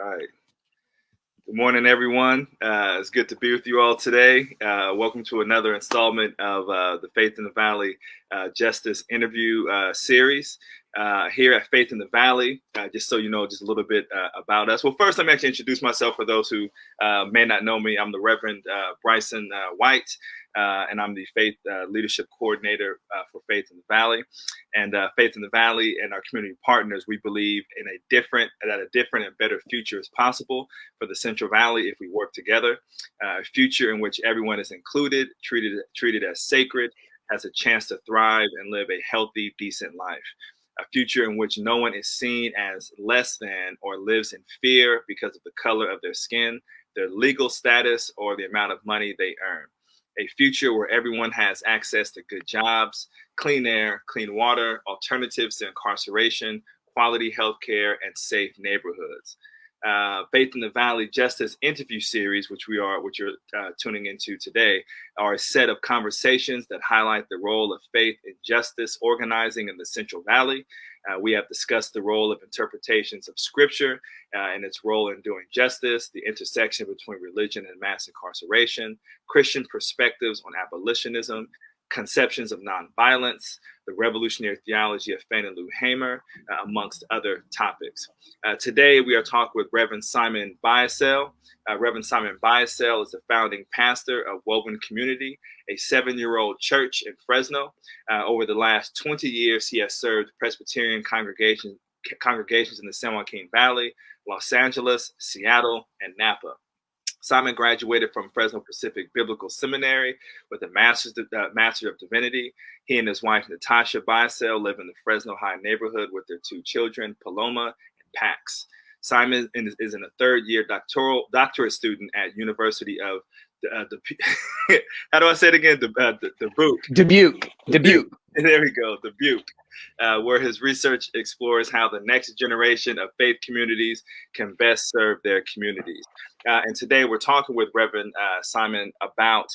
right. Good morning, everyone. It's good to be with you all today. Welcome to another installment of the Faith in the Valley Justice interview series here at Faith in the Valley. Just so you know, just a little bit about us. Well, first, let me actually introduce myself for those who may not know me. I'm the Reverend Bryson White, and I'm the Faith Leadership Coordinator for Faith in the Valley. And Faith in the Valley and our community partners, we believe in a different and better future is possible for the Central Valley if we work together. A future in which everyone is included, treated as sacred, has a chance to thrive and live a healthy, decent life. A future in which no one is seen as less than or lives in fear because of the color of their skin, their legal status, or the amount of money they earn. A future where everyone has access to good jobs, clean air, clean water, alternatives to incarceration, quality health care, and safe neighborhoods. Faith in the Valley Justice interview series, which you're tuning into today, are a set of conversations that highlight the role of faith in justice organizing in the Central Valley. We have discussed the role of interpretations of Scripture and its role in doing justice, the intersection between religion and mass incarceration, Christian perspectives on abolitionism, conceptions of nonviolence, the revolutionary theology of Fannie Lou Hamer, amongst other topics. Today, we are talking with Reverend Simon Biasell. Reverend Simon Biasell is the founding pastor of Woven Community, a 7-year-old church in Fresno. Over the last 20 years, he has served Presbyterian congregations in the San Joaquin Valley, Los Angeles, Seattle, and Napa. Simon graduated from Fresno Pacific Biblical Seminary with a Master of Divinity. He and his wife, Natasha Biasell, live in the Fresno High neighborhood with their 2 children, Paloma and Pax. Simon is in a third-year doctorate student at University of how do I say it again? Dubuque. There we go, Dubuque, where his research explores how the next generation of faith communities can best serve their communities. And today we're talking with Reverend Simon about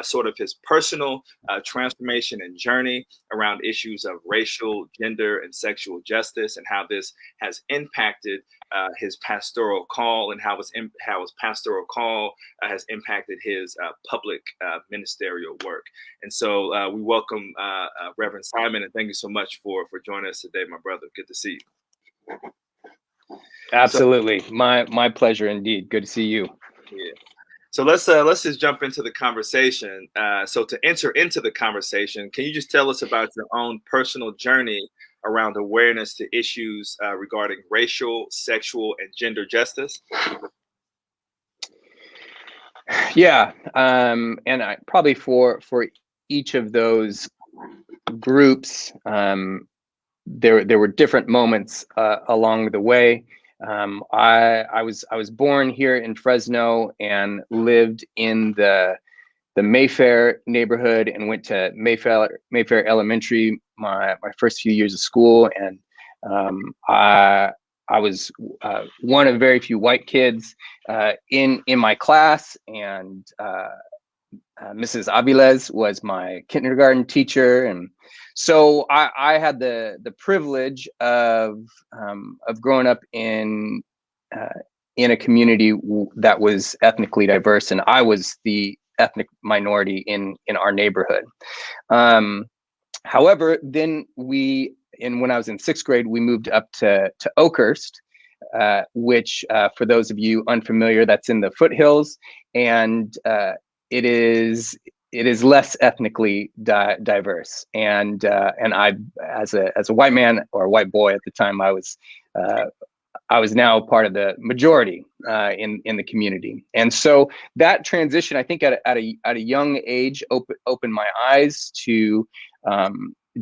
sort of his personal transformation and journey around issues of racial, gender, and sexual justice, and how this has impacted his pastoral call, and how his pastoral call has impacted his public ministerial work. And so we welcome Reverend Simon, and thank you so much for joining us today, my brother. Good to see you. Absolutely. My pleasure indeed. Good to see you. Yeah. So let's just jump into the conversation. So to enter into the conversation, can you just tell us about your own personal journey around awareness to issues regarding racial, sexual, and gender justice? Yeah. And I probably for each of those groups, there were different moments along the way. I was born here in Fresno and lived in the Mayfair neighborhood and went to Mayfair Elementary my first few years of school, and I was one of very few white kids in my class, and Mrs. Aviles was my kindergarten teacher, and so I had the privilege of growing up in a community that was ethnically diverse, and I was the ethnic minority in our neighborhood. However, then when I was in 6th grade, we moved up to Oakhurst, which for those of you unfamiliar, that's in the foothills, and it is less ethnically diverse, and I, as a white man or a white boy at the time, I was now part of the majority in the community, and so that transition, I think, at a young age, opened my eyes to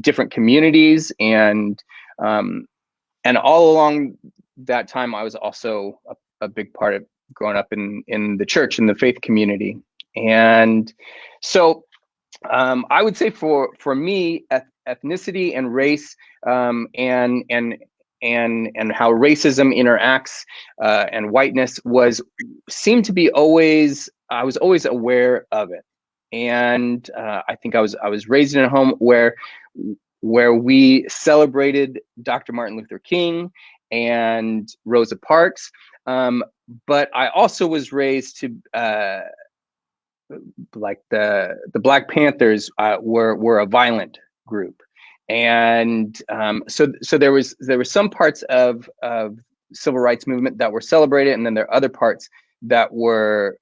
different communities, and all along that time, I was also a big part of growing up in the church, in the faith community. And so I would say for me, ethnicity and race and how racism interacts and whiteness seemed to be I was always aware of it. And I think I was raised in a home where we celebrated Dr. Martin Luther King and Rosa Parks. But I also was raised to like the Black Panthers were a violent group, and so there was some parts of civil rights movement that were celebrated, and then there are other parts that were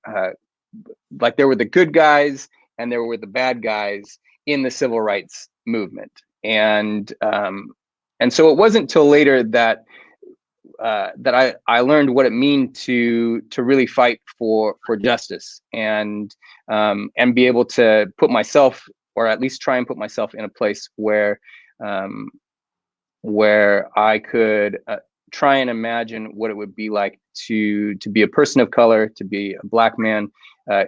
like there were the good guys and there were the bad guys in the civil rights movement, and so it wasn't till later that I learned what it means to really fight for justice and be able to put myself, or at least try and put myself, in a place where I could try and imagine what it would be like to be a person of color, to be a Black man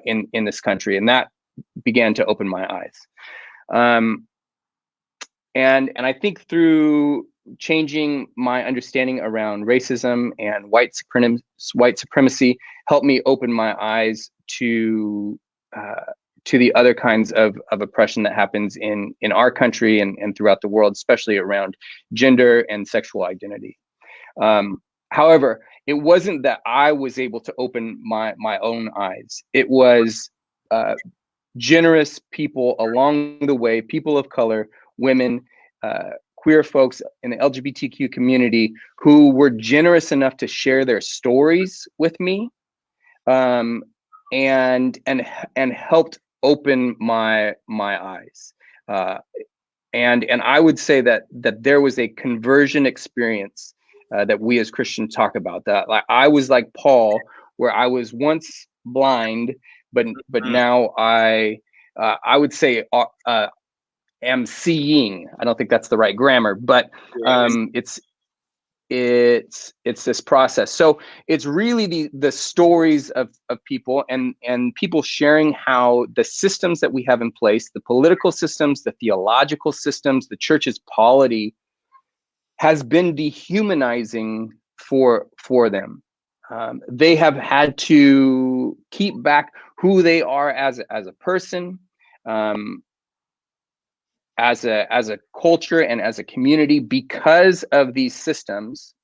in this country, and that began to open my eyes. And I think through changing my understanding around racism and white supremacy helped me open my eyes to the other kinds of oppression that happens in our country and throughout the world, especially around gender and sexual identity. However, it wasn't that I was able to open my own eyes. It was generous people along the way, people of color, women, queer folks in the LGBTQ community who were generous enough to share their stories with me, and helped open my eyes. And I would say that there was a conversion experience that we as Christians talk about. That, like, I was like Paul, where I was once blind, but now I would say am seeing. I don't think that's the right grammar, but it's this process. So it's really the stories of people and people sharing how the systems that we have in place, the political systems, the theological systems, the church's polity, has been dehumanizing for them. They have had to keep back who they are as a person, as a culture, and as a community, because of these systems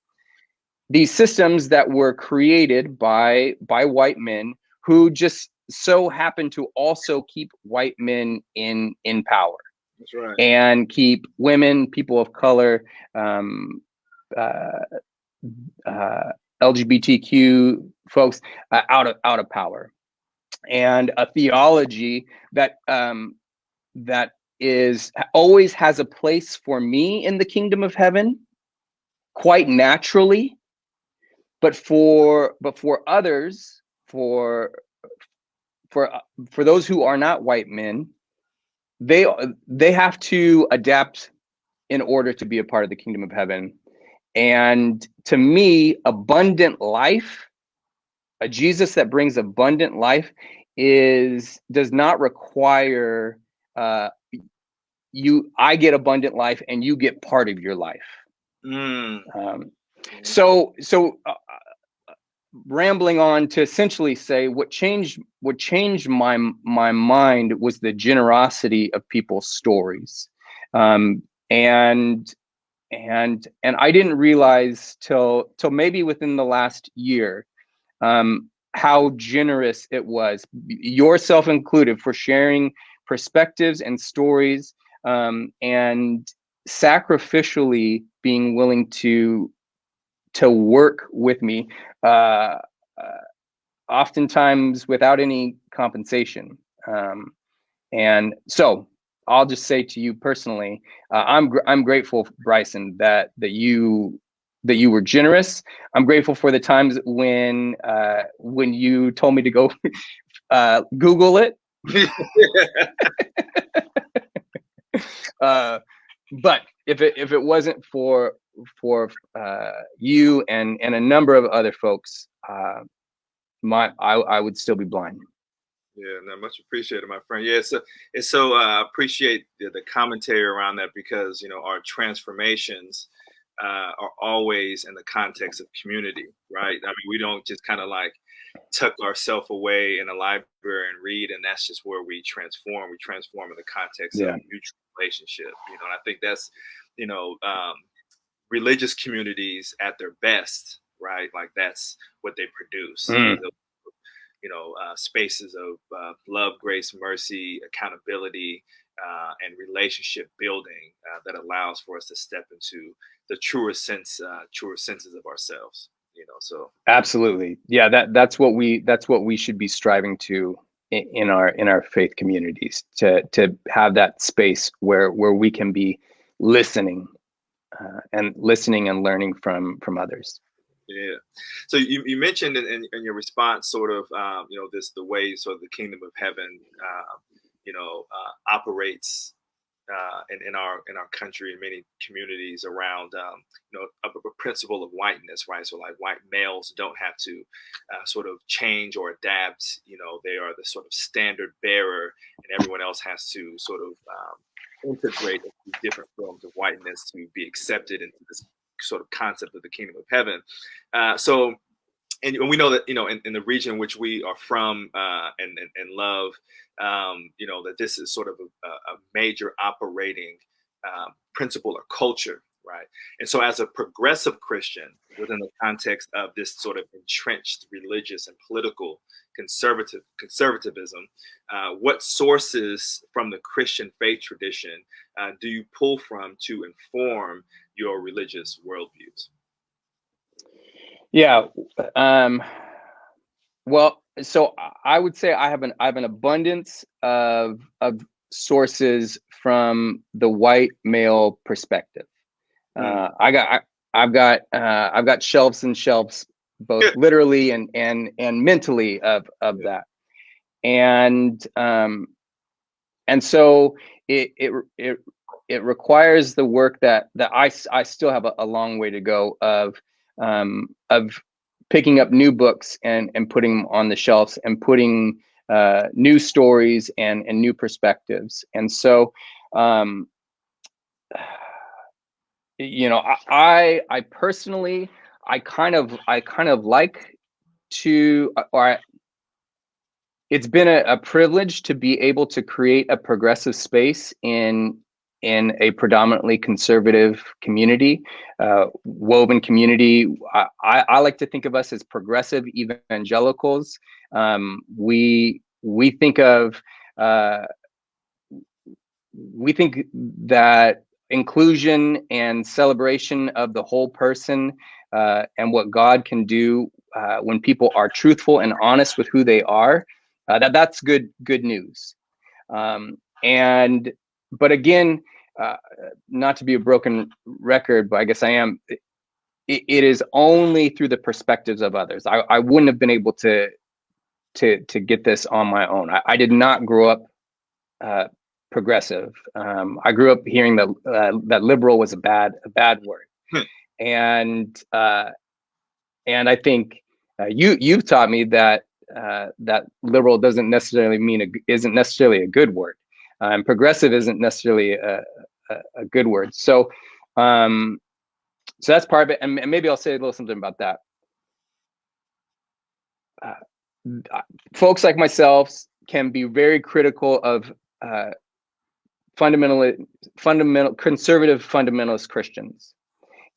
that were created by white men who just so happen to also keep white men in power. That's right. And keep women, people of color, LGBTQ folks out of power. And a theology that is always has a place for me in the kingdom of heaven, quite naturally, but for others, for those who are not white men, they have to adapt in order to be a part of the kingdom of heaven. And to me, abundant life, a Jesus that brings abundant life, does not require I get abundant life and you get part of your life. So rambling on to essentially say what changed my mind was the generosity of people's stories. And I didn't realize till maybe within the last year how generous it was, yourself included, for sharing perspectives and stories, and sacrificially being willing to work with me, oftentimes without any compensation. And so I'll just say to you personally, I'm grateful, Bryson, that you were generous. I'm grateful for the times when you told me to go Google it. But if it wasn't for you and a number of other folks, I would still be blind. Yeah, no, much appreciated, my friend. Yeah, it's so appreciate the commentary around that, because our transformations are always in the context of community, right? I mean, we don't just kind of like tuck ourselves away in a library and read, and that's just where we transform. We transform in the context of mutual relationship. And I think that's religious communities at their best, right? Like that's what they produce. Mm. Spaces of love, grace, mercy, accountability, and relationship building that allows for us to step into the truer senses of ourselves. So Absolutely. Yeah, that's what we should be striving to in our faith communities, to have that space where we can be listening and learning from others. yeah. So you mentioned in your response sort of the way sort of the kingdom of heaven operates in our country and many communities around a principle of whiteness, right? So like white males don't have to sort of change or adapt. They are the sort of standard bearer, and everyone else has to sort of integrate into different forms of whiteness to be accepted into this sort of concept of the kingdom of heaven. So and we know that in the region which we are from and love, that this is sort of a major operating principle or culture, right? And so, as a progressive Christian within the context of this sort of entrenched religious and political conservatism, what sources from the Christian faith tradition do you pull from to inform your religious worldviews? Yeah. Well, so I would say I have an abundance of sources from the white male perspective. I've got shelves and shelves, both literally and mentally of that, and so it requires the work that I still have a long way to go of picking up new books and putting them on the shelves and putting new stories and new perspectives. And so I personally I kind of like to, it's been a privilege to be able to create a progressive space in a predominantly conservative community, woven community. I like to think of us as progressive evangelicals. We think that inclusion and celebration of the whole person, and what God can do when people are truthful and honest with who they are. That's good news. But again, not to be a broken record, but I guess I am. It is only through the perspectives of others. I wouldn't have been able to get this on my own. I did not grow up progressive. I grew up hearing that liberal was a bad word, and I think you've taught me that liberal isn't necessarily a good word, and progressive isn't necessarily a good word. So that's part of it, and maybe I'll say a little something about that. Folks like myself can be very critical of conservative fundamentalist Christians.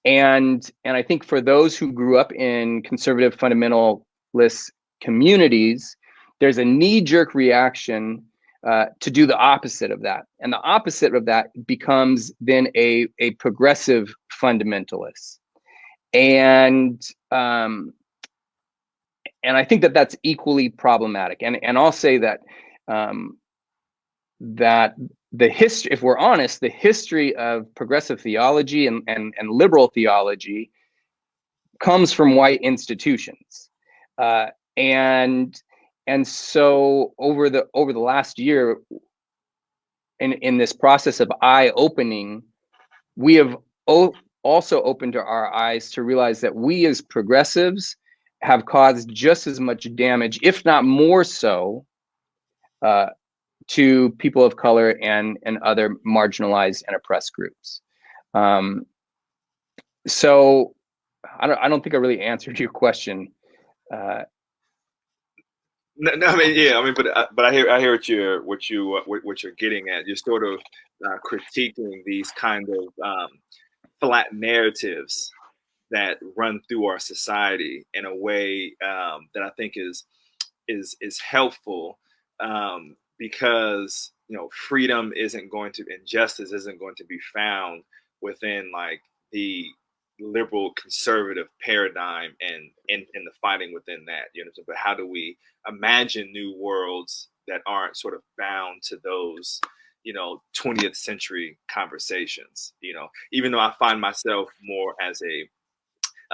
And I think for those who grew up in conservative fundamentalist communities, there's a knee-jerk reaction to do the opposite of that. And the opposite of that becomes then a progressive fundamentalist. And I think that's equally problematic. And I'll say that that the history, if we're honest, the history of progressive theology and liberal theology comes from white institutions, and so over the last year, in this process of eye opening, we have also opened our eyes to realize that we as progressives have caused just as much damage, if not more so, to people of color and other marginalized and oppressed groups. So I don't think I really answered your question. No, I mean, yeah, I mean, but I hear what you're getting at. You're sort of critiquing these kind of flat narratives that run through our society in a way that I think is helpful, because freedom isn't going to, and justice isn't going to be found within like the liberal conservative paradigm and in the fighting within that. But how do we imagine new worlds that aren't sort of bound to those 20th century conversations? Even though I find myself more as a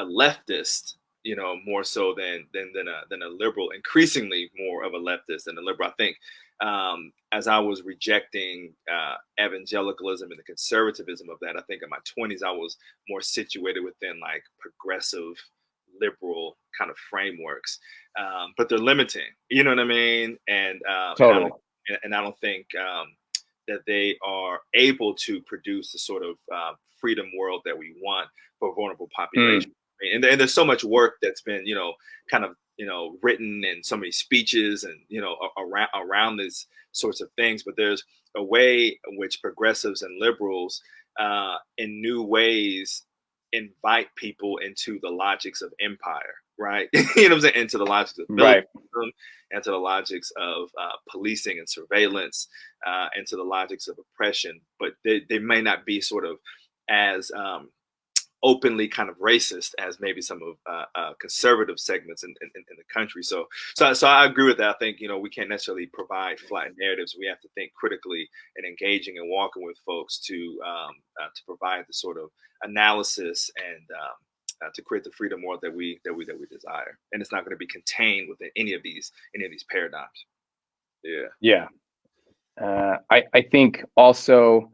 leftist, more so than a liberal, increasingly more of a leftist than a liberal. I think as I was rejecting evangelicalism and the conservatism of that, I think in my 20s I was more situated within like progressive liberal kind of frameworks, but they're limiting. You know what I mean? Totally. And I don't think that they are able to produce the sort of freedom world that we want for vulnerable populations. And there's so much work that's been, kind of, written in so many speeches and, around these sorts of things. But there's a way in which progressives and liberals, in new ways, invite people into the logics of empire, right? You know what I'm saying? Into the logics of militarism, into the logics of policing and surveillance, into the logics of oppression. But they may not be sort of as openly kind of racist as maybe some of conservative segments in the country. So I agree with that. I think, we can't necessarily provide flat narratives. We have to think critically and engaging and walking with folks to provide the sort of analysis and to create the freedom world that we desire. And it's not going to be contained within any of these paradigms. Yeah. I think also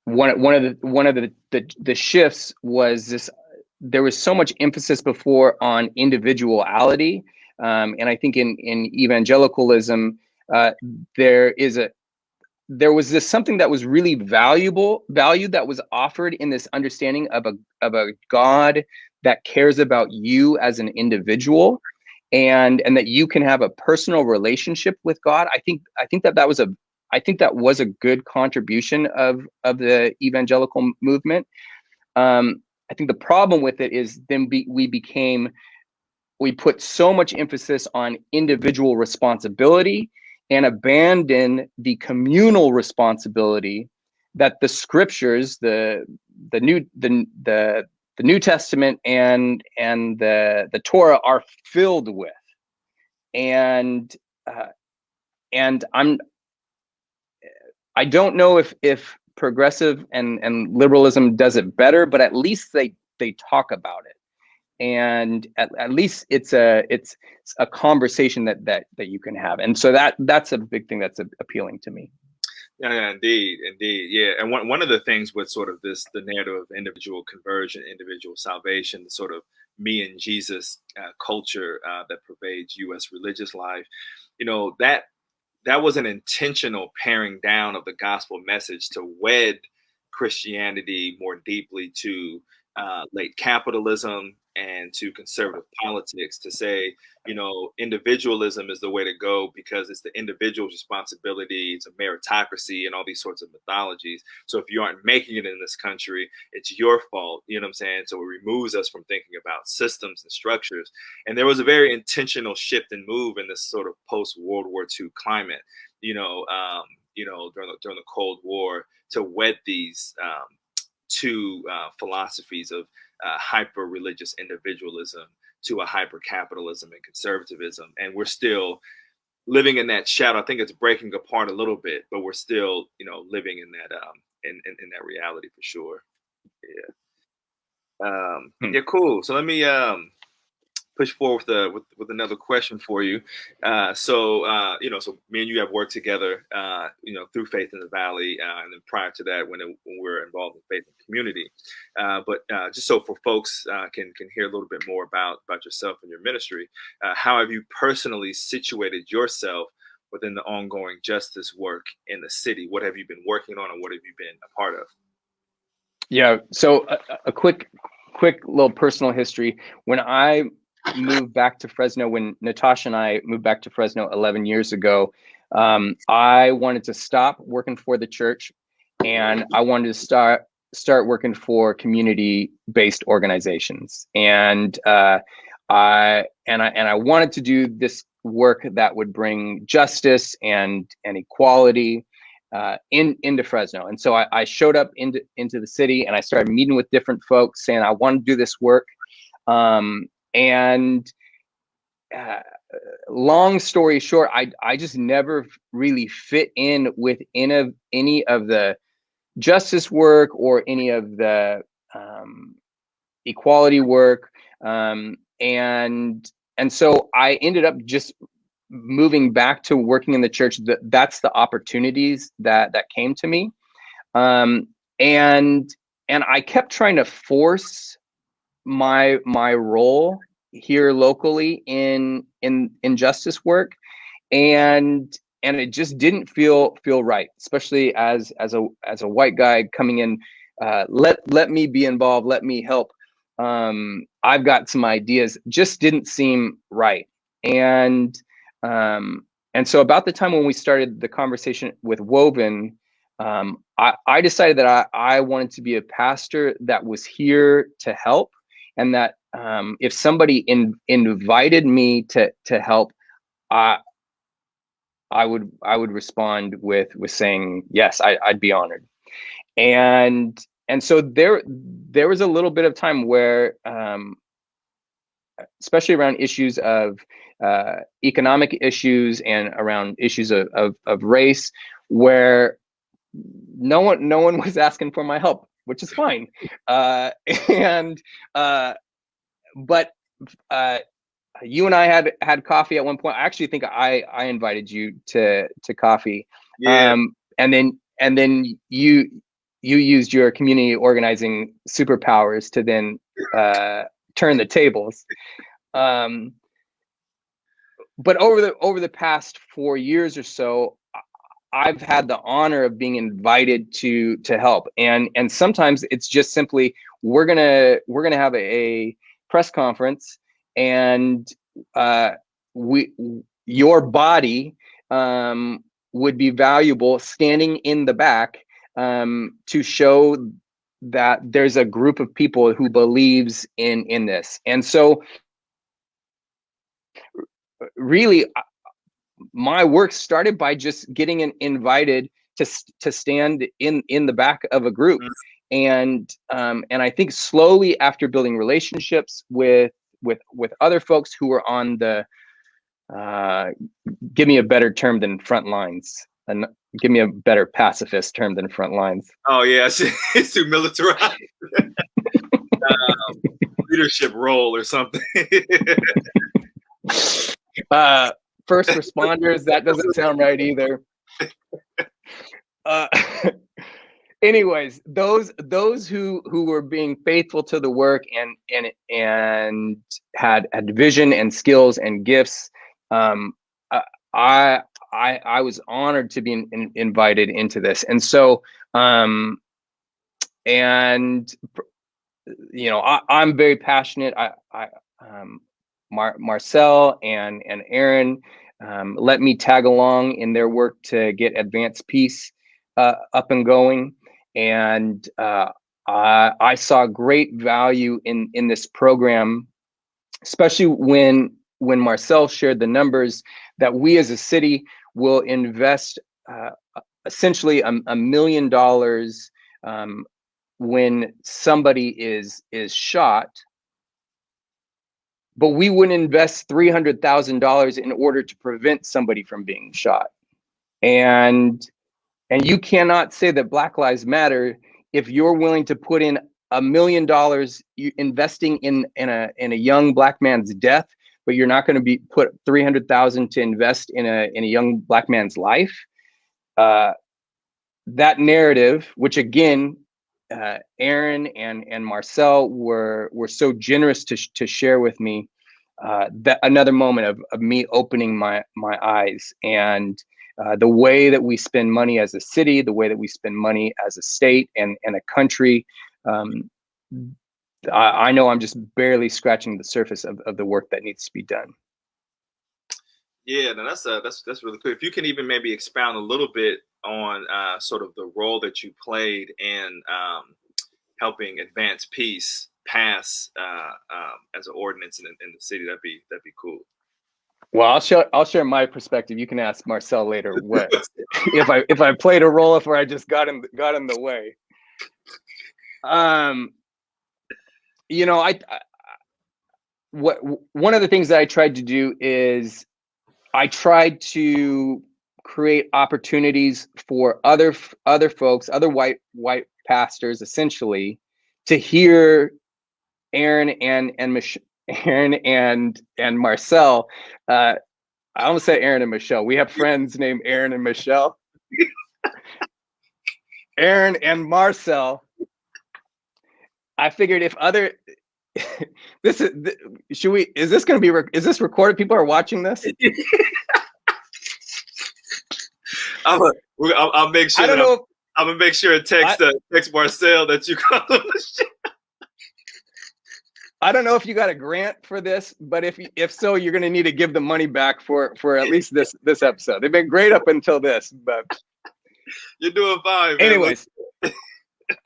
one of the shifts was this. There was so much emphasis before on individuality, and I think in evangelicalism there was this something that was really valued that was offered in this understanding of a God that cares about you as an individual, and that you can have a personal relationship with God. I think that was a good contribution of the evangelical movement. I think the problem with it is then we put so much emphasis on individual responsibility and abandon the communal responsibility that the scriptures, the New Testament and the Torah are filled with. And I don't know if progressive and liberalism does it better, but at least they talk about it. And at least it's a conversation that you can have. And so that's a big thing that's appealing to me. Yeah, indeed. Yeah. And one of the things with sort of the narrative of individual conversion, individual salvation, the sort of me and Jesus culture that pervades U.S. religious life, that was an intentional paring down of the gospel message to wed Christianity more deeply to late capitalism and to conservative politics, to say, individualism is the way to go because it's the individual's responsibility, it's a meritocracy and all these sorts of mythologies. So if you aren't making it in this country, it's your fault, you know what I'm saying? So it removes us from thinking about systems and structures. And there was a very intentional shift and move in this sort of post-World War II climate, during the Cold War, to wed these two philosophies of hyper-religious individualism to a hyper-capitalism and conservatism. And we're still living in that shadow. I think it's breaking apart a little bit, but we're still, living in that in that reality for sure. Yeah. Yeah, cool. So let me push forward with another question for you. So me and you have worked together, through Faith in the Valley, and then prior to that, when we were involved in Faith and Community. But just so for folks can hear a little bit more about yourself and your ministry, how have you personally situated yourself within the ongoing justice work in the city? What have you been working on, and what have you been a part of? Yeah. So a quick little personal history. When I moved back to Fresno, when Natasha and I moved back to Fresno 11 years ago, I wanted to stop working for the church, and I wanted to start start working for community-based organizations, and I wanted to do this work that would bring justice and equality into Fresno. And so I showed up into the city, and I started meeting with different folks saying I want to do this work. And long story short, I just never really fit in with any of the justice work or any of the equality work. And so I ended up just moving back to working in the church. That's the opportunities that came to me. And I kept trying to force my role here locally in justice work, and it just didn't feel right, especially as a white guy coming in. Let me be involved, let me help. I've got some ideas. Just didn't seem right. And so about the time when we started the conversation with Woven, I decided that I wanted to be a pastor that was here to help, and that if somebody invited me to help, I would respond with saying yes. I'd be honored. And so there was a little bit of time where, especially around issues of economic issues and around issues of race, where no one was asking for my help, which is fine. But you and I had coffee at one point. I actually think I invited you to coffee. Yeah. And then you used your community organizing superpowers to then turn the tables. But over the past 4 years or so, I've had the honor of being invited to help, and sometimes it's just simply we're gonna have a press conference, and your body would be valuable standing in the back to show that there's a group of people who believes in this. And so really my work started by just getting invited to stand in the back of a group. And I think slowly, after building relationships with other folks who were on the give me a better term than front lines, and give me a better pacifist term than front lines. Oh yeah, it's too militarized. Leadership role or something. First responders, that doesn't sound right either. Anyways, those who were being faithful to the work and had vision and skills and gifts, I was honored to be invited into this. And so and you know, I'm very passionate. Marcel and Aaron let me tag along in their work to get Advanced Peace up and going, and I saw great value in this program, especially when Marcel shared the numbers that we as a city will invest essentially $1 million when somebody is shot, but we wouldn't invest $300,000 in order to prevent somebody from being shot. And you cannot say that Black Lives Matter if you're willing to put in $1 million investing in a young Black man's death, but you're not going to put $300,000 to invest in a young Black man's life. That narrative, which again, Aaron and Marcel were so generous to share with me, that another moment of me opening my eyes, and the way that we spend money as a city, the way that we spend money as a state and a country. I know I'm just barely scratching the surface of the work that needs to be done. Yeah, no, that's really cool. If you can even maybe expound a little bit on sort of the role that you played in helping advance peace pass as an ordinance in the city, that'd be cool. Well, I'll share my perspective. You can ask Marcel later what if I played a role, if I just got in the way. You know, one of the things that I tried to do is I tried to create opportunities for other folks, other white pastors, essentially, to hear Aaron and Marcel. I almost said Aaron and Michelle. We have friends named Aaron and Michelle. Aaron and Marcel. I figured if other is this going to be is this recorded? People are watching this. I'll make sure. I don't know. I'm gonna make sure it text Marcel that you call him. I don't know if you got a grant for this, but if so, you're going to need to give the money back for at least this episode. They've been great up until this, but you're doing fine, man. Anyways,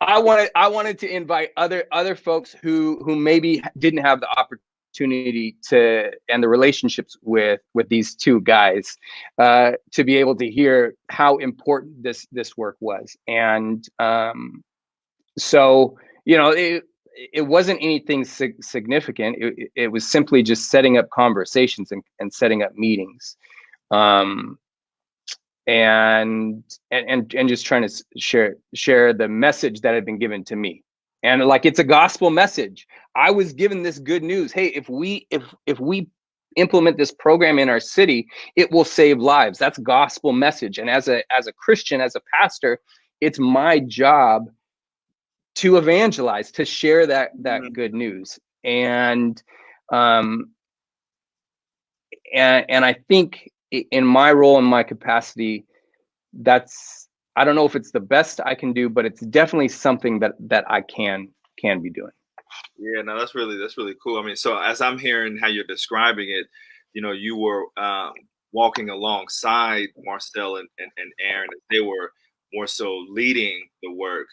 I wanted to invite other folks who maybe didn't have the opportunity to and the relationships with these two guys to be able to hear how important this work was. And so, you know, it wasn't anything significant. It was simply just setting up conversations and setting up meetings, and just trying to share the message that had been given to me. And like, it's a gospel message. I was given this good news. Hey, if we implement this program in our city, it will save lives. That's gospel message. And as a Christian, as a pastor, it's my job to evangelize, to share that good news. And I think in my role, in my capacity, I don't know if it's the best I can do, but it's definitely something that I can be doing. Yeah, no, that's really cool. I mean, so as I'm hearing how you're describing it, you know, you were walking alongside Marcel and Aaron. They were more so leading the work.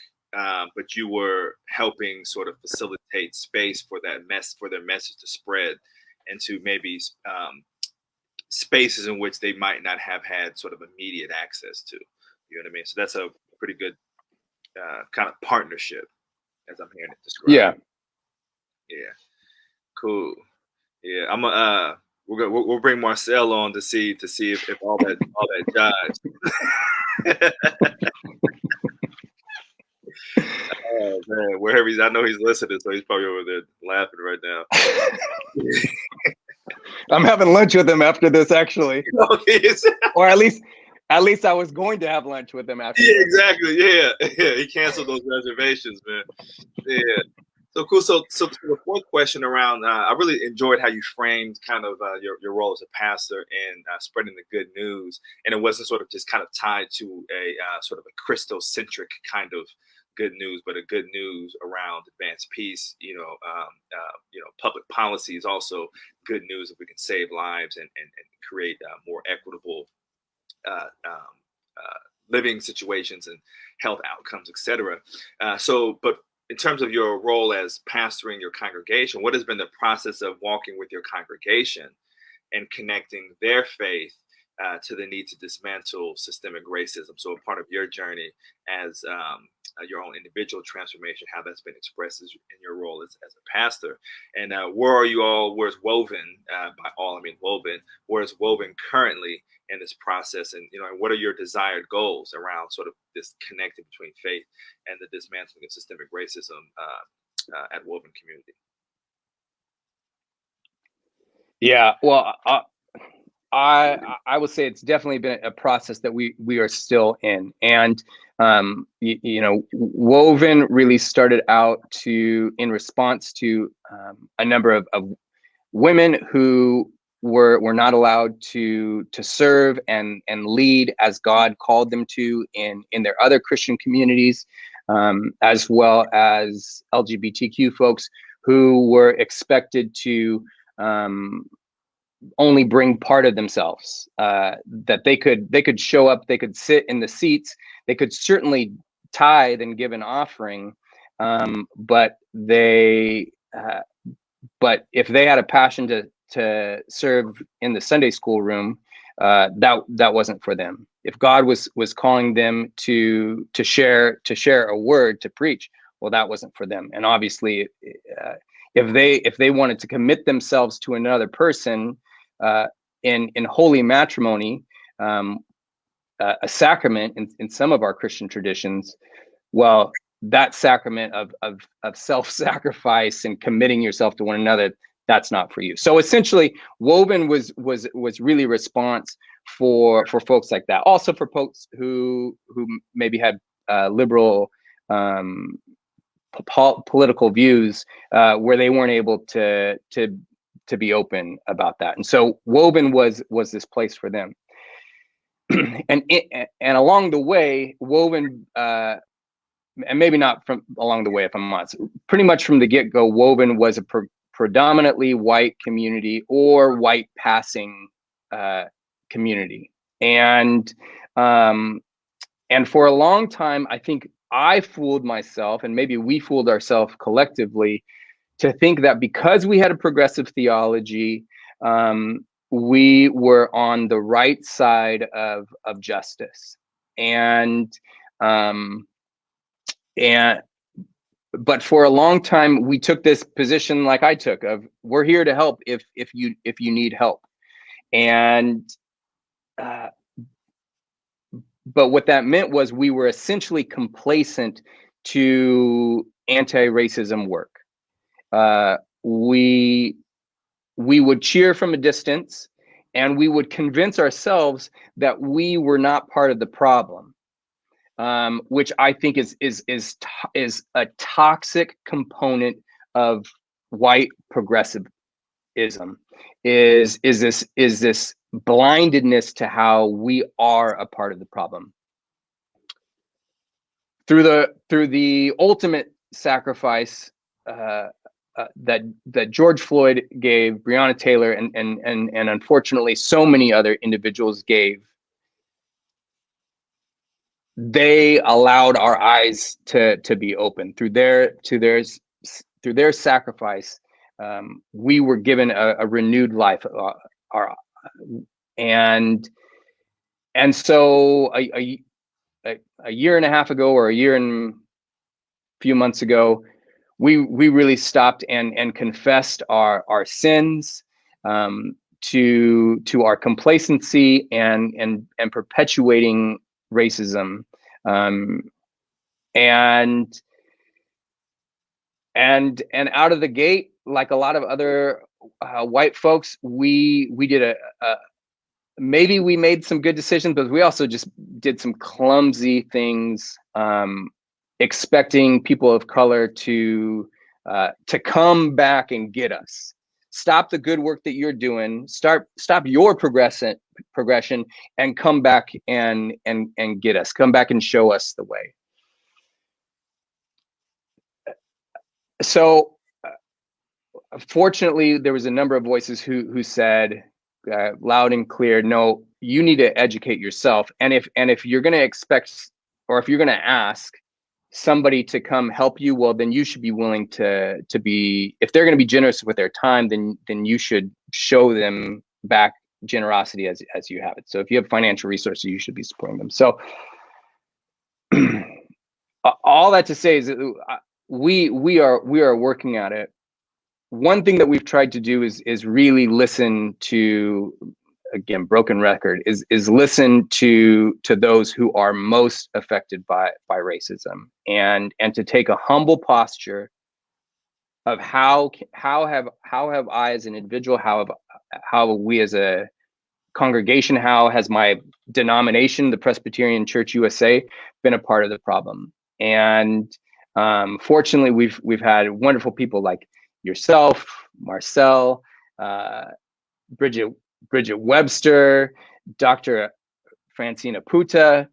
But you were helping sort of facilitate space for their message to spread into maybe spaces in which they might not have had sort of immediate access to. You know what I mean? So that's a pretty good kind of partnership, as I'm hearing it described. Yeah. Yeah. Cool. Yeah. We'll bring Marcel on to see if all that jives. Oh man, wherever I know he's listening, so he's probably over there laughing right now. I'm having lunch with him after this, actually. Okay. Or at least I was going to have lunch with him after. Yeah, exactly. Yeah. He canceled those reservations, man. Yeah. So cool. So the fourth question around, I really enjoyed how you framed kind of your role as a pastor and spreading the good news, and it wasn't sort of just kind of tied to a sort of a Christocentric kind of good news, but a good news around advanced peace. You know, public policy is also good news if we can save lives and create more equitable living situations and health outcomes, etc. But in terms of your role as pastoring your congregation, what has been the process of walking with your congregation and connecting their faith to the need to dismantle systemic racism? So a part of your journey as your own individual transformation, how that's been expressed in your role as a pastor. And where's Woven, by all I mean Woven, where's Woven currently in this process? And, you know, what are your desired goals around sort of this connecting between faith and the dismantling of systemic racism at Woven community? Yeah, well, I would say it's definitely been a process that we are still in. And you know, Woven really started out in response to a number of women who were not allowed to serve and lead as God called them to in their other Christian communities, as well as LGBTQ folks who were expected to only bring part of themselves, that they could show up, they could sit in the seats, they could certainly tithe and give an offering, but if they had a passion to serve in the Sunday school room, that wasn't for them. If God was calling them to share a word, to preach, well, that wasn't for them. And obviously, if they wanted to commit themselves to another person in holy matrimony, a sacrament in some of our Christian traditions, well, that sacrament of self-sacrifice and committing yourself to one another, that's not for you. So essentially, Woven was really a response for folks like that. Also for folks who maybe had liberal political views where they weren't able to be open about that. And so Woven was this place for them. and along the way, Woven, and maybe not from along the way, if I'm honest, pretty much from the get-go, Woven was a predominantly white community or white passing community. And for a long time, I think I fooled myself, and maybe we fooled ourselves collectively, to think that because we had a progressive theology, we were on the right side of justice. But for a long time, we took this position, like I took, of we're here to help if you need help. And but what that meant was we were essentially complacent to anti-racism work. We would cheer from a distance, and we would convince ourselves that we were not part of the problem, which I think is a toxic component of white progressivism. Is this blindedness to how we are a part of the problem. Through the ultimate sacrifice that George Floyd gave, Breonna Taylor, and unfortunately so many other individuals gave, they allowed our eyes to be open. Through their sacrifice, we were given a renewed life. And so a year and a half ago, or a year and a few months ago, we really stopped and confessed our sins, to our complacency and perpetuating racism, and out of the gate, like a lot of other white folks, we did maybe we made some good decisions, but we also just did some clumsy things, expecting people of color to come back and get us. Stop the good work that you're doing. Stop your progression, and come back and get us. Come back and show us the way. So, fortunately, there was a number of voices who said loud and clear, no, you need to educate yourself. And if you're going to expect, or if you're going to ask somebody to come help you, well, then you should be willing to be, if they're going to be generous with their time, then you should show them back generosity as you have it. So if you have financial resources, you should be supporting them. So all that to say is that we are working at it. One thing that we've tried to do is really listen to, again, broken record, is listen to those who are most affected by racism, and to take a humble posture of how have I as an individual, how have we as a congregation, how has my denomination, the Presbyterian Church USA, been a part of the problem. And fortunately, we've had wonderful people like yourself, Marcel, Bridget Webster, Dr. Francina Puta,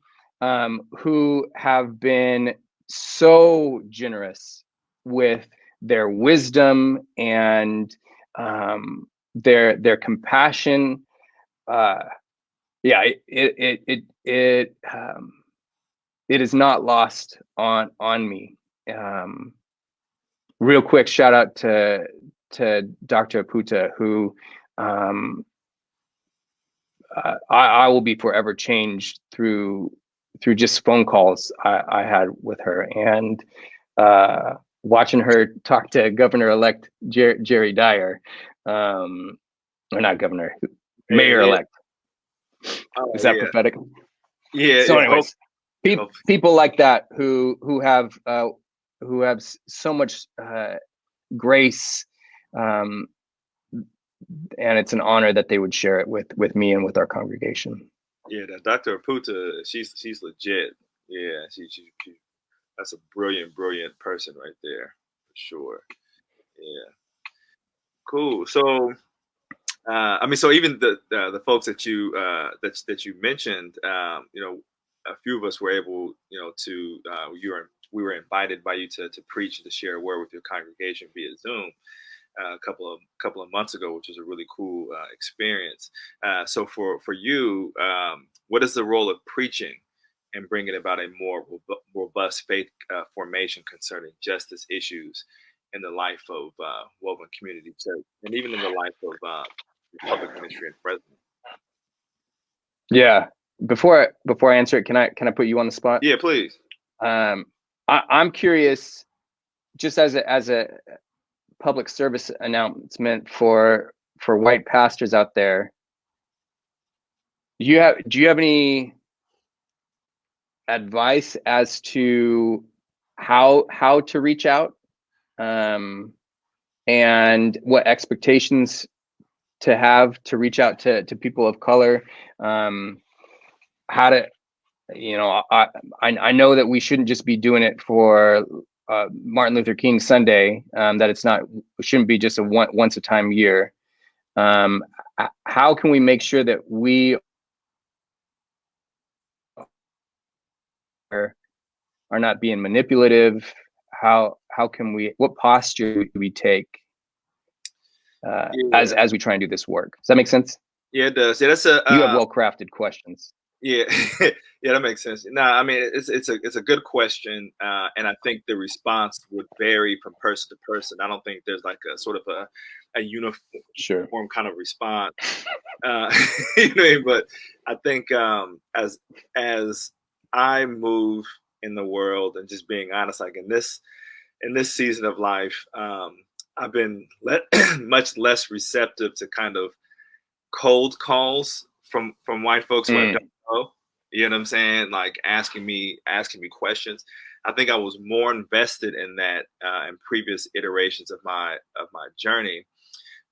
who have been so generous with their wisdom and their compassion. It is not lost on me real quick shout out to Dr. Aputa, who I will be forever changed through just phone calls I had with her, and watching her talk to Governor-elect Jerry Dyer, or not governor, mayor-elect. Oh, Is that yeah. prophetic? Yeah. So, Yeah. anyways, people like that who have so much grace, and it's an honor that they would share it with me and with our congregation. Yeah, that Dr. Aputa, she's legit. Yeah, she that's a brilliant person right there, for sure. Yeah, cool. So, I mean, so even the folks that you that you mentioned, you know, a few of us were able, you know, to we were invited by you to preach and to share a word with your congregation via Zoom. A couple of months ago, which was a really cool experience. So for you, what is the role of preaching and bringing about a more robust faith formation concerning justice issues in the life of Woven Community Church, and even in the life of public ministry in Fresno? Yeah. Before I answer it, can I put you on the spot? Yeah, please. I'm curious, just as a public service announcement for white pastors out there. Do you have any advice as to how to reach out, and what expectations to have to reach out to people of color? How to, you know, I know that we shouldn't just be doing it for Martin Luther King Sunday, that it shouldn't be just a once a time year. How can we make sure that we are not being manipulative? How can what posture do we take as we try and do this work? Does that make sense? Yeah, it does. Yeah, that's a you have well-crafted questions. Yeah, yeah, that makes sense. No, I mean it's a good question, and I think the response would vary from person to person. I don't think there's like a sort of a uniform kind of response. You know, but I think as I move in the world, and just being honest, like in this season of life, I've been much less receptive to kind of cold calls from white folks who I don't know. You know what I'm saying? Like asking me questions. I think I was more invested in that in previous iterations of my journey.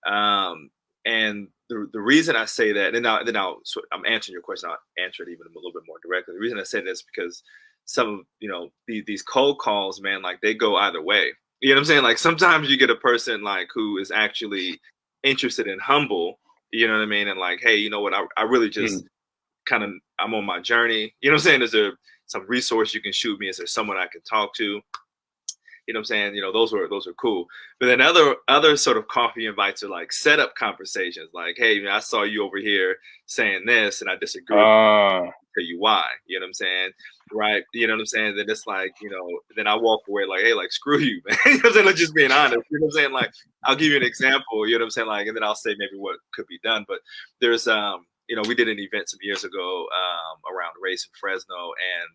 And the reason I say that, and I'm answering your question. I'll answer it even a little bit more directly. The reason I say this is because some of these cold calls, man, like they go either way. You know what I'm saying? Like sometimes you get a person like who is actually interested and humble. You know what I mean? And like, hey, you know what? I really just I'm on my journey. You know what I'm saying? Is there some resource you can shoot me? Is there someone I can talk to? You know what I'm saying? You know, those are cool. But then other sort of coffee invites are like setup conversations. Like, hey, man, I saw you over here saying this, and I disagree. Tell you why. You know what I'm saying? Right? You know what I'm saying? Then it's like, then I walk away like, hey, like screw you, man. You know what I'm saying? Like just being honest. You know what I'm saying? Like I'll give you an example. You know what I'm saying? Like, and then I'll say maybe what could be done. But there's we did an event some years ago around race in Fresno, and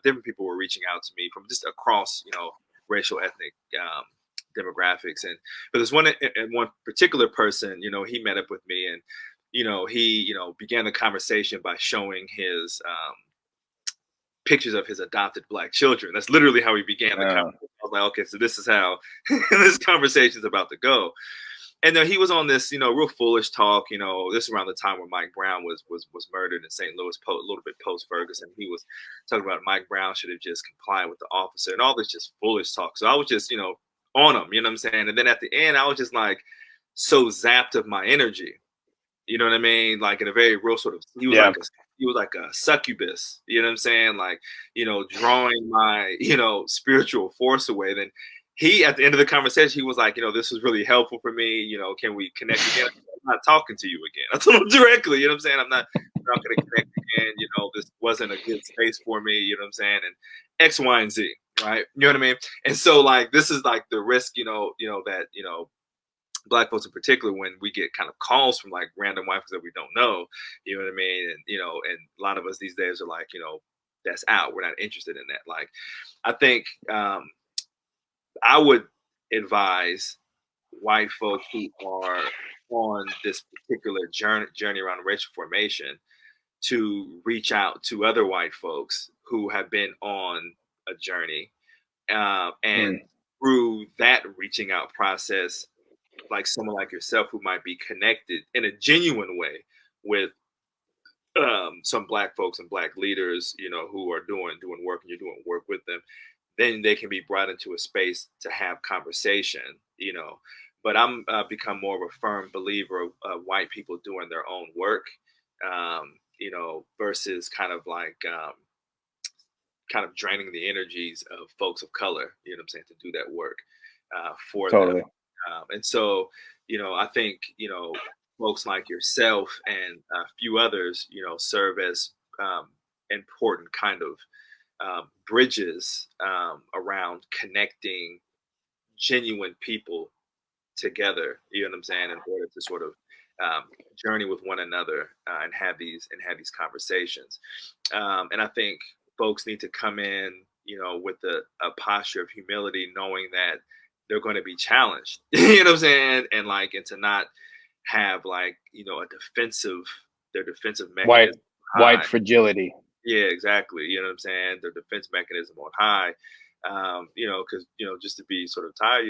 different people were reaching out to me from just across racial, ethnic demographics, but there's one particular person, he met up with me, and he began the conversation by showing his pictures of his adopted Black children. That's literally how he began the conversation. I was like, okay, so this is how this conversation is about to go. And then he was on this, real foolish talk. This is around the time when Mike Brown was murdered in St. Louis, a little bit post Ferguson. He was talking about Mike Brown should have just complied with the officer and all this just foolish talk. So I was just, on him, you know what I'm saying? And then at the end, I was just like so zapped of my energy. You know what I mean? Like in a very real sort of, he was like a succubus. You know what I'm saying? Like, drawing my, spiritual force away. Then he, at the end of the conversation, he was like, this was really helpful for me. Can we connect again? I'm not talking to you again. I told him directly, you know what I'm saying? I'm not going to connect again. This wasn't a good space for me, you know what I'm saying? And X, Y, and Z. right? You know what I mean? And so like this is like the risk, that Black folks in particular, when we get kind of calls from like random white folks that we don't know, you know what I mean? And and a lot of us these days are like, that's out. We're not interested in that. Like, I think I would advise white folks who are on this particular journey around racial formation to reach out to other white folks who have been on a journey, and through that reaching out process, like someone like yourself who might be connected in a genuine way with some Black folks and Black leaders, who are doing work, and you're doing work with them, then they can be brought into a space to have conversation, But I'm become more of a firm believer of white people doing their own work, versus kind of like draining the energies of folks of color, what I'm saying, to do that work for Totally. them. And so, I think, folks like yourself and a few others, serve as important kind of bridges around connecting genuine people together, you know what I'm saying, in order to sort of journey with one another, and have these conversations. And I think folks need to come in, with a posture of humility, knowing that they're going to be challenged, you know what I'm saying, and to not have like their defensive mechanism White fragility. Yeah, exactly. You know what I'm saying? Their defense mechanism on high. Because just to be sort of tired,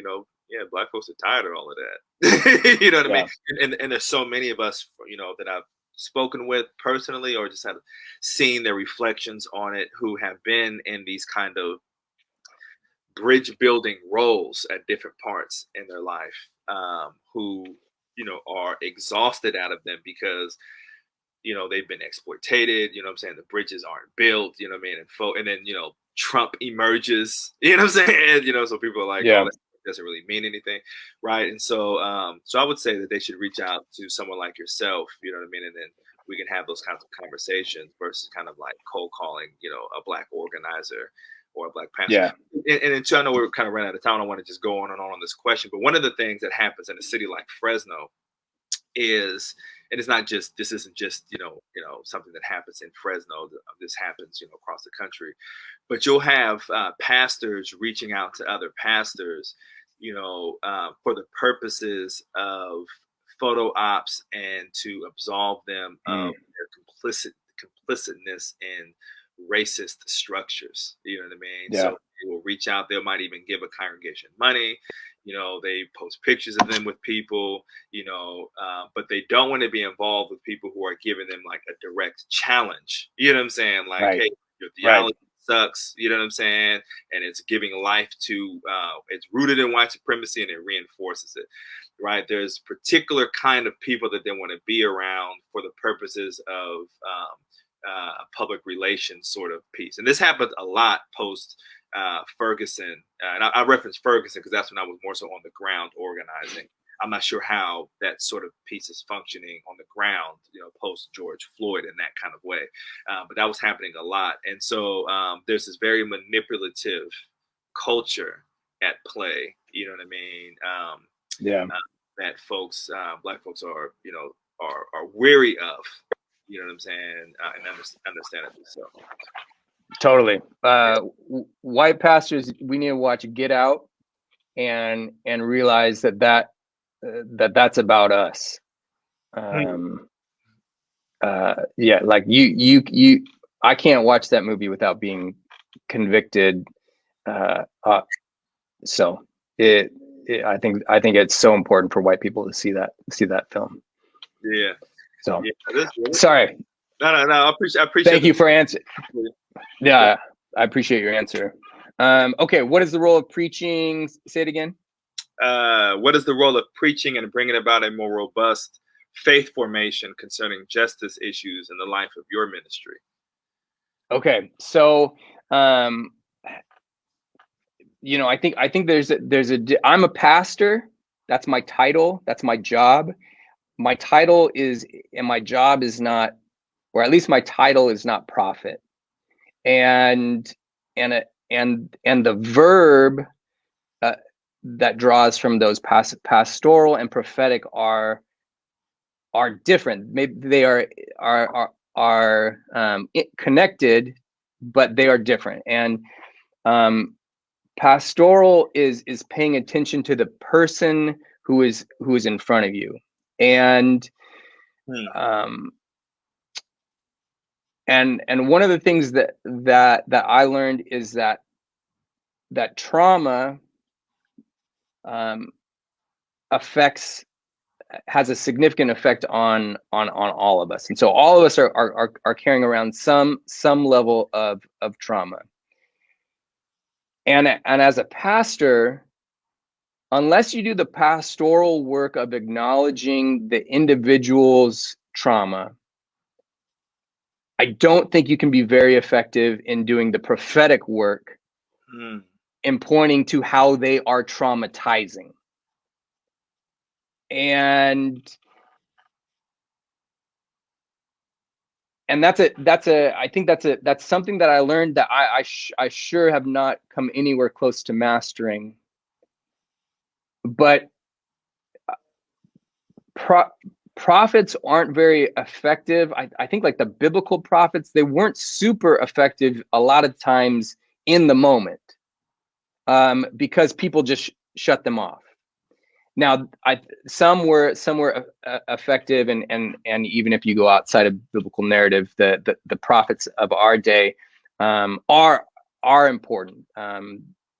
yeah, Black folks are tired of all of that. You know what I mean? And there's so many of us, that I've spoken with personally, or just have seen their reflections on it, who have been in these kind of bridge building roles at different parts in their life, who are exhausted out of them because they've been exploited, what I'm saying, the bridges aren't built, what I mean, and then Trump emerges, what I'm saying, so people are like, oh, that doesn't really mean anything, right? And so I would say that they should reach out to someone like yourself, what I mean, and then we can have those kinds of conversations versus kind of like cold calling, a Black organizer or a Black pastor. And I know we're kind of running out of time. I don't want to just go on and on this question, but one of the things that happens in a city like Fresno is, and it's not just, this isn't just something that happens in Fresno. This happens across the country, but you'll have pastors reaching out to other pastors, for the purposes of photo ops and to absolve them of their complicitness in racist structures. You know what I mean? Yeah. So they will reach out. They might even give a congregation money. They post pictures of them with people, but they don't want to be involved with people who are giving them like a direct challenge. You know what I'm saying? Like, hey, your theology sucks. You know what I'm saying? And it's giving life to, it's rooted in white supremacy and it reinforces it, right? There's particular kind of people that they want to be around for the purposes of a public relations sort of piece. And this happened a lot post Ferguson, and I reference Ferguson because that's when I was more so on the ground organizing. I'm not sure how that sort of piece is functioning on the ground, post George Floyd in that kind of way, but that was happening a lot. And so there's this very manipulative culture at play. You know what I mean? That folks, Black folks are, are weary of. You know what I'm saying? And understandably so. Totally. White pastors, we need to watch Get Out and realize that's about us. Like you I can't watch that movie without being convicted. So I think it's so important for white people to see that film. Yeah. So yeah, sorry. No. I appreciate. Thank you for answering. Yeah, I appreciate your answer. Okay, what is the role of preaching? Say it again. What is the role of preaching and bringing about a more robust faith formation concerning justice issues in the life of your ministry? Okay, so I think there's I'm a pastor. That's my title. That's my job. My title is, and my job is not, or at least my title is not prophet. And the verb that draws from those pastoral and prophetic are different. Maybe they are connected, but they are different. And pastoral is paying attention to the person who is in front of you, and and one of the things that I learned is that trauma has a significant effect on all of us, and so all of us are carrying around some level of trauma. And as a pastor, unless you do the pastoral work of acknowledging the individual's trauma, I don't think you can be very effective in doing the prophetic work in pointing to how they are traumatizing. And that's something that I learned that I sure have not come anywhere close to mastering. But prophets aren't very effective. I think like the biblical prophets, they weren't super effective a lot of times in the moment, because people just shut them off. Now, some were effective, and even if you go outside of biblical narrative, the prophets of our day are important.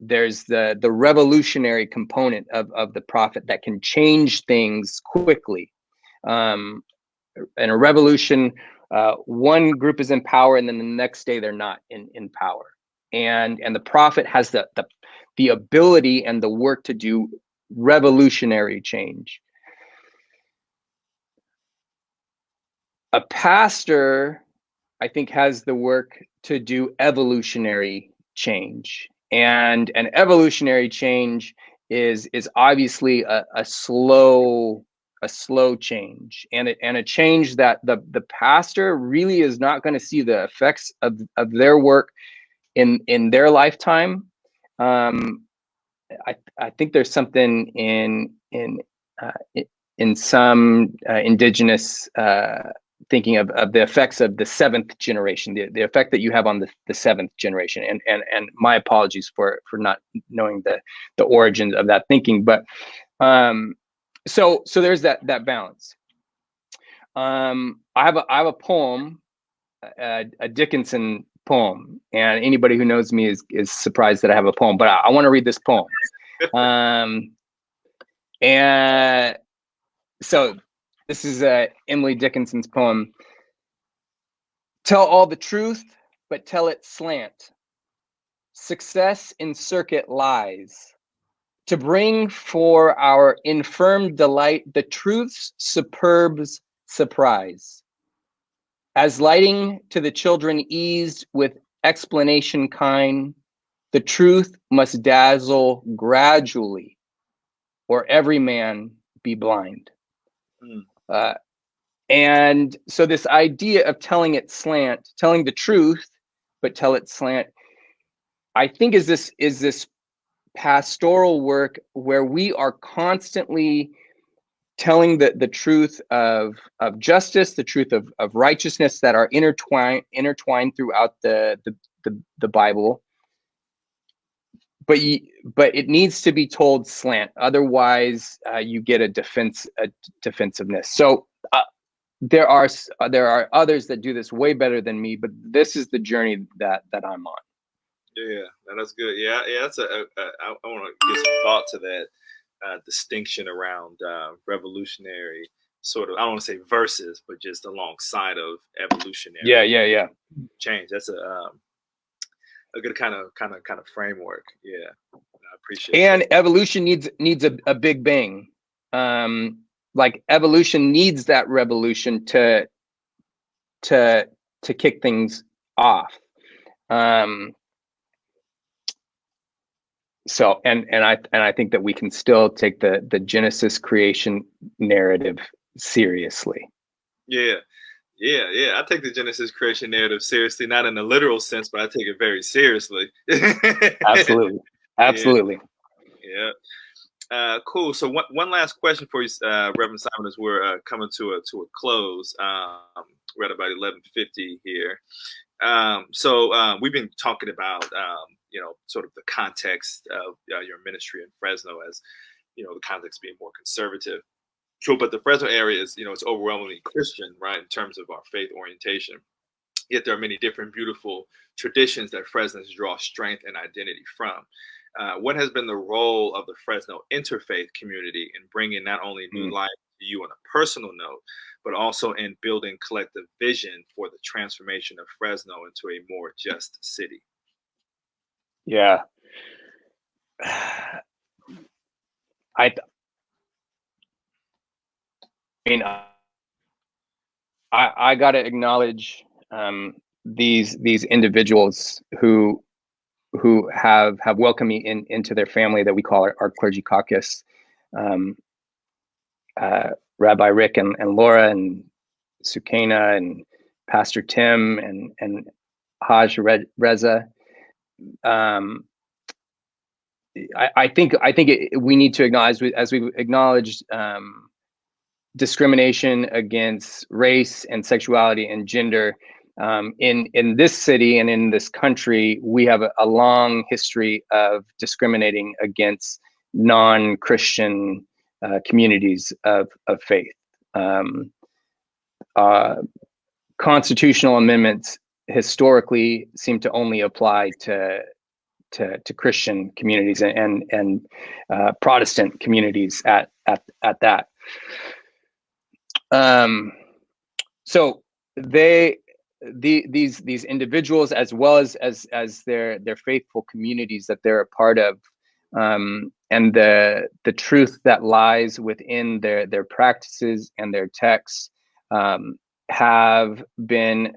There's the revolutionary component of the prophet that can change things quickly. In a revolution, one group is in power, and then the next day they're not in power. And the prophet has the ability and the work to do revolutionary change. A pastor, I think, has the work to do evolutionary change, and an evolutionary change is obviously a slow change, and a change that the pastor really is not going to see the effects of their work in their lifetime. I think there's something in some indigenous thinking of the effects of the seventh generation, the effect that you have on the seventh generation. And my apologies for not knowing the origins of that thinking, but so there's that balance. I have a poem, a Dickinson poem, and anybody who knows me is surprised that I have a poem, but I want to read this poem. And so this is Emily Dickinson's poem. Tell all the truth, but tell it slant. Success in circuit lies. To bring for our infirm delight the truth's superb surprise. As lighting to the children eased with explanation kind, the truth must dazzle gradually, or every man be blind. And so this idea of telling it slant, telling the truth, but tell it slant, I think is this pastoral work where we are constantly telling the truth of justice, the truth of righteousness that are intertwined throughout the Bible. But it needs to be told slant, otherwise you get a defensiveness. So there are others that do this way better than me, but this is the journey that I'm on. Yeah, that's good. Yeah, that's I want to give some thought to that distinction around revolutionary sort of, I don't want to say versus, but just alongside of evolutionary. Yeah. Change. That's a good kind of framework. Yeah, I appreciate it. And evolution needs a big bang. Like evolution needs that revolution to kick things off. So and I think that we can still take the Genesis creation narrative seriously. Yeah. Yeah, yeah. I take the Genesis creation narrative seriously, not in a literal sense, but I take it very seriously. Absolutely. Yeah, Absolutely. yeah. Cool. So one last question for you, Reverend Simon, as we're coming to a close. We're at about 11:50 here. So we've been talking about sort of the context of your ministry in Fresno, as the context being more conservative. True, but the Fresno area is it's overwhelmingly Christian, right, in terms of our faith orientation. Yet there are many different beautiful traditions that Fresnos draw strength and identity from. What has been the role of the Fresno interfaith community in bringing not only new Mm. life to you on a personal note, but also in building collective vision for the transformation of Fresno into a more just city? Yeah. I mean, I got to acknowledge these individuals who have welcomed me into their family that we call our clergy caucus. Um, Rabbi Rick and Laura and Sukena and Pastor Tim and Haj Reza. Um, I think we need to acknowledge, as we've acknowledged, discrimination against race and sexuality and gender. In this city and in this country, we have a long history of discriminating against non-Christian communities of faith. Um, uh, Constitutional amendments historically seem to only apply to Christian communities and Protestant communities at that. So these individuals, as well as their faithful communities that they're a part of, and the truth that lies within their practices and their texts, have been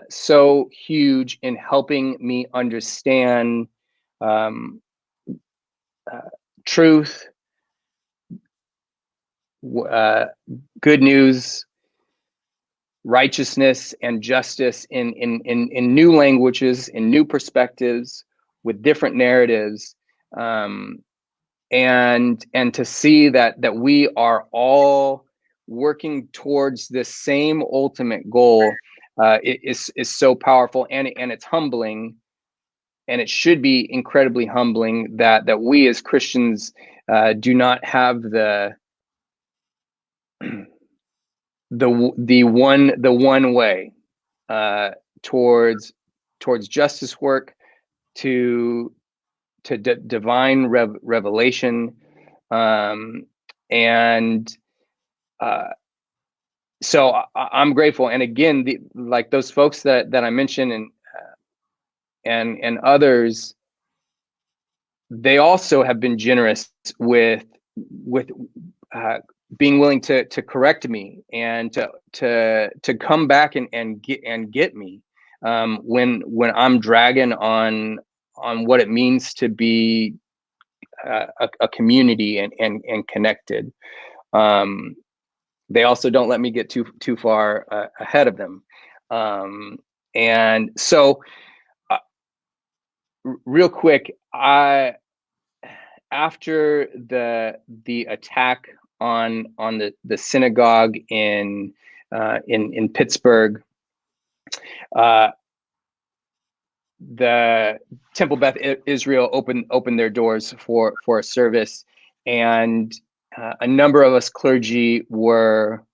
so huge in helping me understand um, truth, good news, righteousness, and justice in new languages, in new perspectives, with different narratives, and to see that we are all working towards this same ultimate goal is so powerful, and it's humbling, and it should be incredibly humbling that we as Christians do not have the one way towards justice work, to divine revelation, and so I'm grateful. And again, like those folks that I mentioned, and others, they also have been generous with being willing to correct me and to come back and get me when I'm dragging on what it means to be a community and connected. They also don't let me get too far ahead of them, and so real quick, after the attack on the synagogue in Pittsburgh, the Temple Beth Israel opened their doors for a service, and a number of us clergy were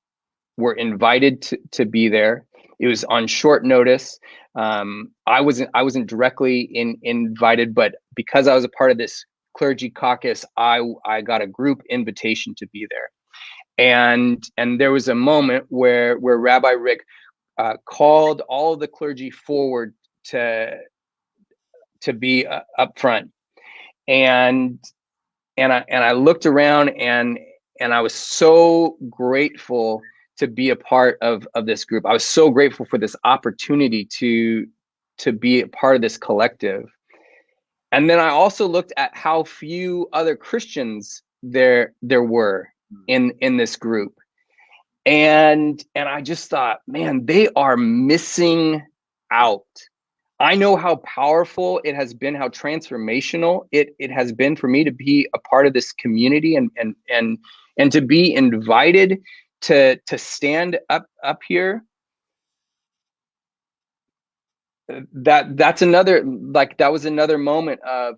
invited to be there. It was on short notice. I wasn't directly invited, but because I was a part of this clergy caucus, I got a group invitation to be there. And there was a moment where Rabbi Rick called all of the clergy forward to be up front, and I looked around, and I was so grateful to be a part of this group. I was so grateful for this opportunity to be a part of this collective. And then I also looked at how few other Christians there were in this group. And I just thought, man, they are missing out. I know how powerful it has been, how transformational it has been for me to be a part of this community and to be invited to stand up here. That's another, like, that was another moment of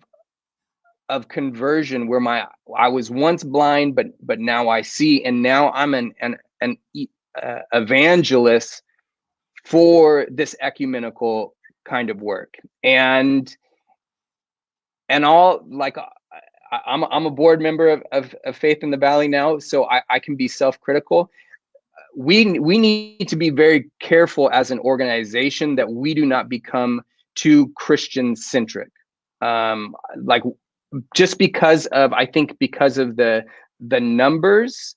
conversion where I was once blind, but now I see, and now I'm an evangelist for this ecumenical kind of work. And all, like, I'm a board member of Faith in the Valley now, so I can be self-critical. We need to be very careful as an organization that we do not become too Christian centric. Like, just because of, I think because of the numbers,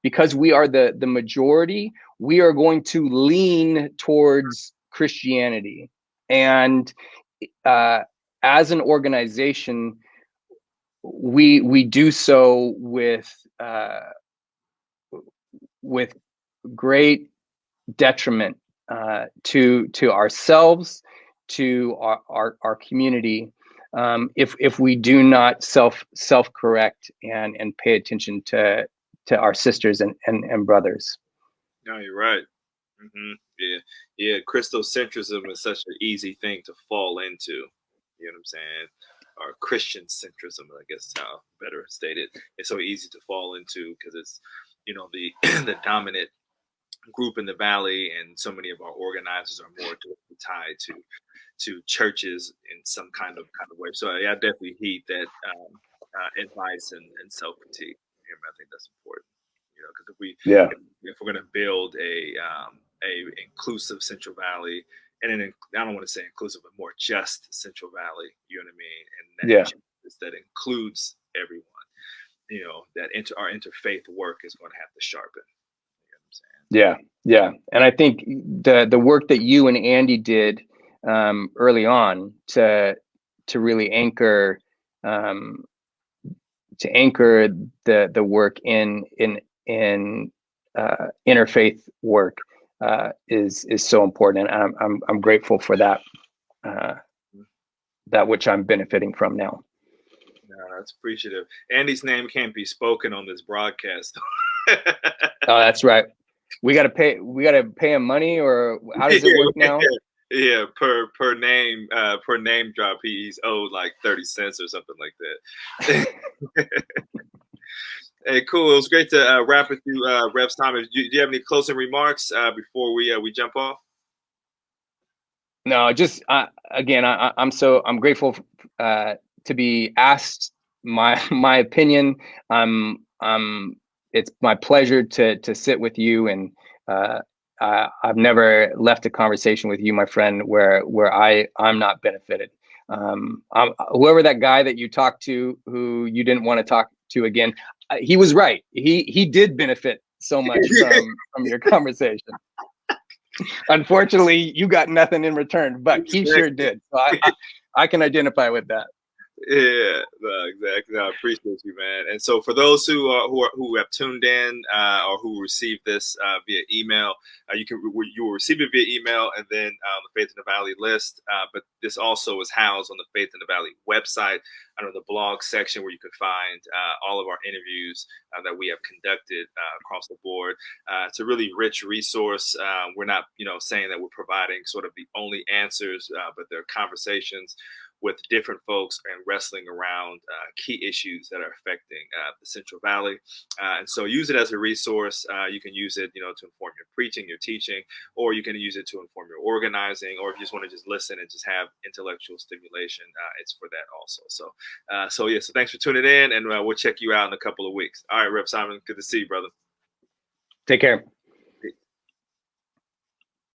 because we are the majority, we are going to lean towards Christianity. And as an organization, we do so with great detriment to ourselves, to our community, if we do not self correct and pay attention to our sisters and brothers. No, you're right. Yeah. Christocentrism is such an easy thing to fall into. You know what I'm saying? Or Christian centrism, I guess is how better stated. It's so easy to fall into because it's, the the dominant group in the valley, and so many of our organizers are more tied to churches in some kind of way. So yeah, I definitely heed that advice and self critique. I think that's important. Because if we're going to build a inclusive Central Valley, and I don't want to say inclusive, but more just Central Valley, you know what I mean? And that includes everyone. That our interfaith work is going to have to sharpen. You know what I'm saying? Yeah. And I think the work that you and Andy did early on to really anchor the work in interfaith work is so important, and I'm grateful for that, that which I'm benefiting from now. No, that's appreciative. Andy's name can't be spoken on this broadcast. Oh, that's right. We got to pay him money, or how does it work now? Yeah, per name drop, he's owed like 30 cents or something like that. Hey, cool. It was great to wrap with you, Rev Simon. Do you have any closing remarks before we jump off? No, just again, I'm grateful to be asked my opinion. It's my pleasure to sit with you, and I've never left a conversation with you, my friend, where I'm not benefited. Whoever that guy that you talked to, who you didn't want to talk to again, he was right. He did benefit so much from your conversation. Unfortunately, you got nothing in return, but he sure did. So I can identify with that. Yeah, no, exactly. No, I appreciate you, man. And so, for those who have tuned in or who received this via email, you will receive it via email, and then the Faith in the Valley list. But this also is housed on the Faith in the Valley website under the blog section, where you can find all of our interviews that we have conducted across the board. It's a really rich resource. We're not, saying that we're providing sort of the only answers, but there are conversations with different folks and wrestling around key issues that are affecting the Central Valley. And so use it as a resource. You can use it, to inform your preaching, your teaching, or you can use it to inform your organizing, or if you just want to just listen and just have intellectual stimulation, it's for that also. So thanks for tuning in, and we'll check you out in a couple of weeks. All right, Rep. Simon, good to see you, brother. Take care.